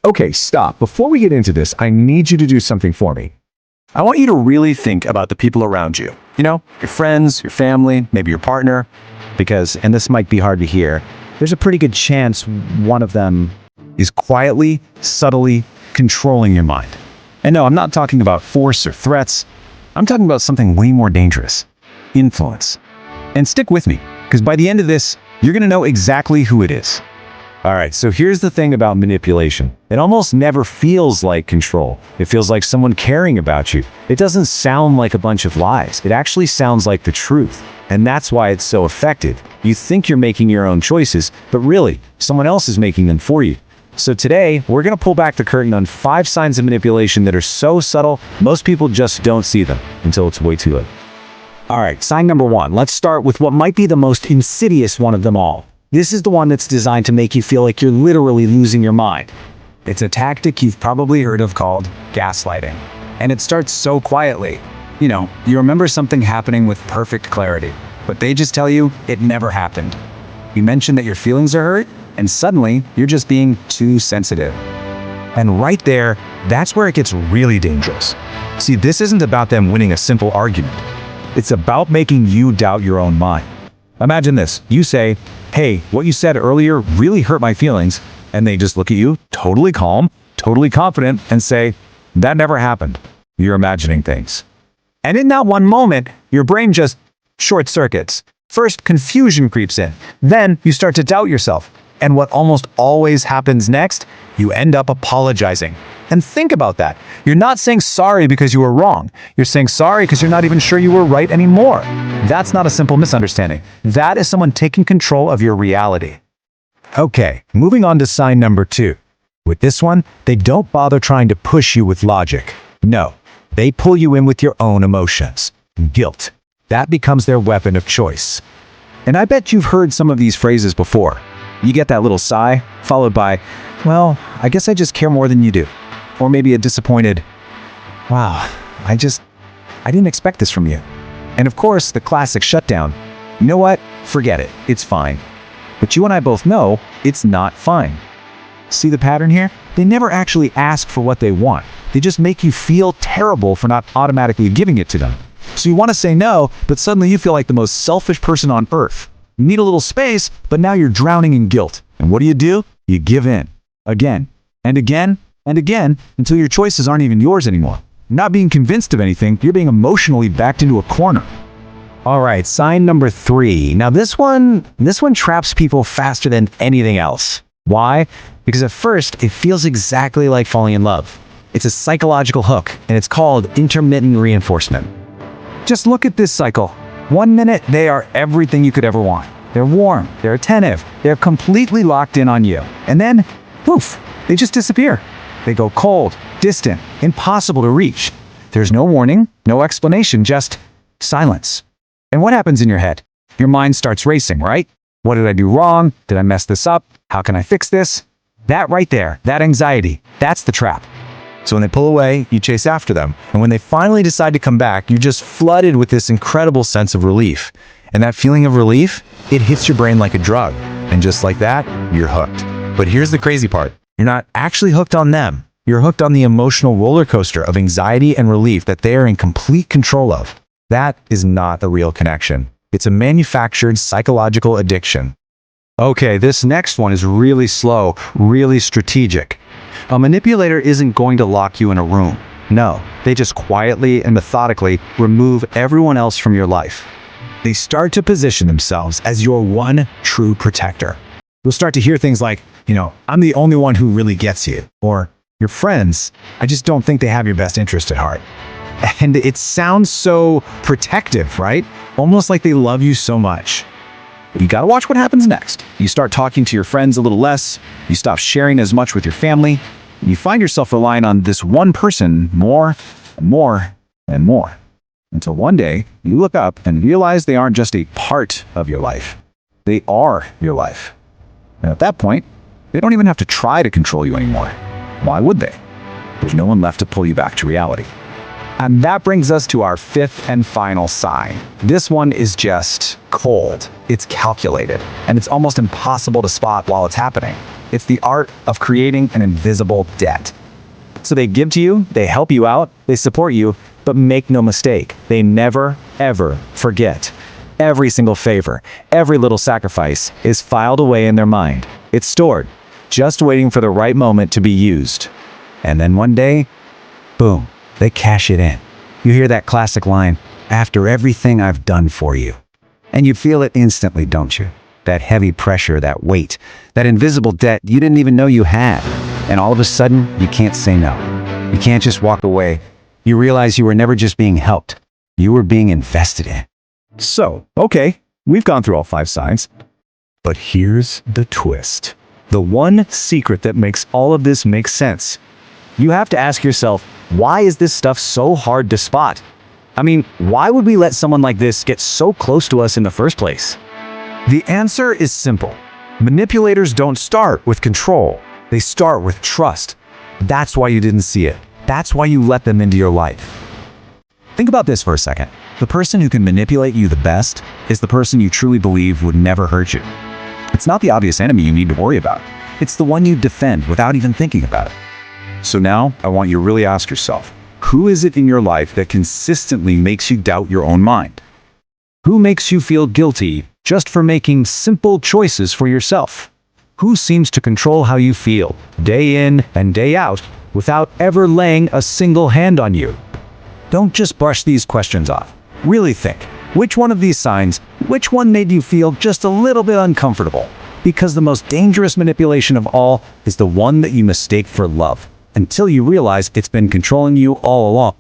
Okay, stop. Before we get into this, I need you to do something for me. I want you to really think about the people around you. You know, your friends, your family, maybe your partner. Because, and this might be hard to hear, there's a pretty good chance one of them is quietly, subtly controlling your mind. And no, I'm not talking about force or threats. I'm talking about something way more dangerous. Influence. And stick with me, because by the end of this, you're going to know exactly who it is. All right, so here's the thing about manipulation. It almost never feels like control. It feels like someone caring about you. It doesn't sound like a bunch of lies. It actually sounds like the truth. And that's why it's so effective. You think you're making your own choices, but really, someone else is making them for you. So today, we're going to pull back the curtain on 5 signs of manipulation that are so subtle, most people just don't see them until it's way too late. All right, sign number 1. Let's start with what might be the most insidious one of them all. This is the one that's designed to make you feel like you're literally losing your mind. It's a tactic you've probably heard of called gaslighting. And it starts so quietly. You know, you remember something happening with perfect clarity, but they just tell you it never happened. You mention that your feelings are hurt, and suddenly you're just being too sensitive. And right there, that's where it gets really dangerous. See, this isn't about them winning a simple argument. It's about making you doubt your own mind. Imagine this. You say, hey, what you said earlier really hurt my feelings. And they just look at you, totally calm, totally confident, and say, that never happened. You're imagining things. And in that one moment, your brain just short circuits. First, confusion creeps in. Then you start to doubt yourself. And what almost always happens next, you end up apologizing. And think about that. You're not saying sorry because you were wrong. You're saying sorry because you're not even sure you were right anymore. That's not a simple misunderstanding. That is someone taking control of your reality. Okay, moving on to sign number 2. With this one, they don't bother trying to push you with logic. No, they pull you in with your own emotions. Guilt. That becomes their weapon of choice. And I bet you've heard some of these phrases before. You get that little sigh, followed by, well, I guess I just care more than you do. Or maybe a disappointed, wow, I didn't expect this from you. And of course, the classic shutdown. You know what? Forget it. It's fine. But you and I both know it's not fine. See the pattern here? They never actually ask for what they want. They just make you feel terrible for not automatically giving it to them. So you want to say no, but suddenly you feel like the most selfish person on earth. You need a little space, but now you're drowning in guilt. And what do? You give in. Again, and again, and again, until your choices aren't even yours anymore. Not being convinced of anything, you're being emotionally backed into a corner. All right, sign number 3. Now this one traps people faster than anything else. Why? Because at first, it feels exactly like falling in love. It's a psychological hook, and it's called intermittent reinforcement. Just look at this cycle. 1 minute, they are everything you could ever want. They're warm, they're attentive, they're completely locked in on you. And then, poof, they just disappear. They go cold, distant, impossible to reach. There's no warning, no explanation, just silence. And what happens in your head? Your mind starts racing, right? What did I do wrong? Did I mess this up? How can I fix this? That right there, that anxiety, that's the trap. So when they pull away, you chase after them. And when they finally decide to come back, you're just flooded with this incredible sense of relief. And that feeling of relief, it hits your brain like a drug. And just like that, you're hooked. But here's the crazy part. You're not actually hooked on them. You're hooked on the emotional roller coaster of anxiety and relief that they are in complete control of. That is not a real connection. It's a manufactured psychological addiction. Okay, this next one is really slow, really strategic. A manipulator isn't going to lock you in a room. No, they just quietly and methodically remove everyone else from your life. They start to position themselves as your one true protector. You'll start to hear things like, I'm the only one who really gets you. Or, your friends, I just don't think they have your best interest at heart. And it sounds so protective, right? Almost like they love you so much. You gotta watch what happens next. You start talking to your friends a little less, you stop sharing as much with your family, and you find yourself relying on this one person more and more and more. Until one day, you look up and realize they aren't just a part of your life. They are your life. And at that point, they don't even have to try to control you anymore. Why would they? There's no one left to pull you back to reality. And that brings us to our 5th and final sign. This one is just cold. It's calculated, and it's almost impossible to spot while it's happening. It's the art of creating an invisible debt. So they give to you, they help you out, they support you, but make no mistake, they never, ever forget. Every single favor, every little sacrifice is filed away in their mind. It's stored, just waiting for the right moment to be used. And then one day, boom, they cash it in. You hear that classic line, "After everything I've done for you." And you feel it instantly, don't you? That heavy pressure, that weight, that invisible debt you didn't even know you had. And all of a sudden, you can't say no. You can't just walk away. You realize you were never just being helped. You were being invested in. So, okay, we've gone through all 5 signs. But here's the twist. The one secret that makes all of this make sense. You have to ask yourself, why is this stuff so hard to spot? I mean, why would we let someone like this get so close to us in the first place? The answer is simple. Manipulators don't start with control. They start with trust. That's why you didn't see it. That's why you let them into your life. Think about this for a second. The person who can manipulate you the best is the person you truly believe would never hurt you. It's not the obvious enemy you need to worry about. It's the one you defend without even thinking about it. So now, I want you to really ask yourself, who is it in your life that consistently makes you doubt your own mind? Who makes you feel guilty just for making simple choices for yourself? Who seems to control how you feel, day in and day out, without ever laying a single hand on you? Don't just brush these questions off. Really think, which one of these signs, which one made you feel just a little bit uncomfortable? Because the most dangerous manipulation of all is the one that you mistake for love, until you realize it's been controlling you all along.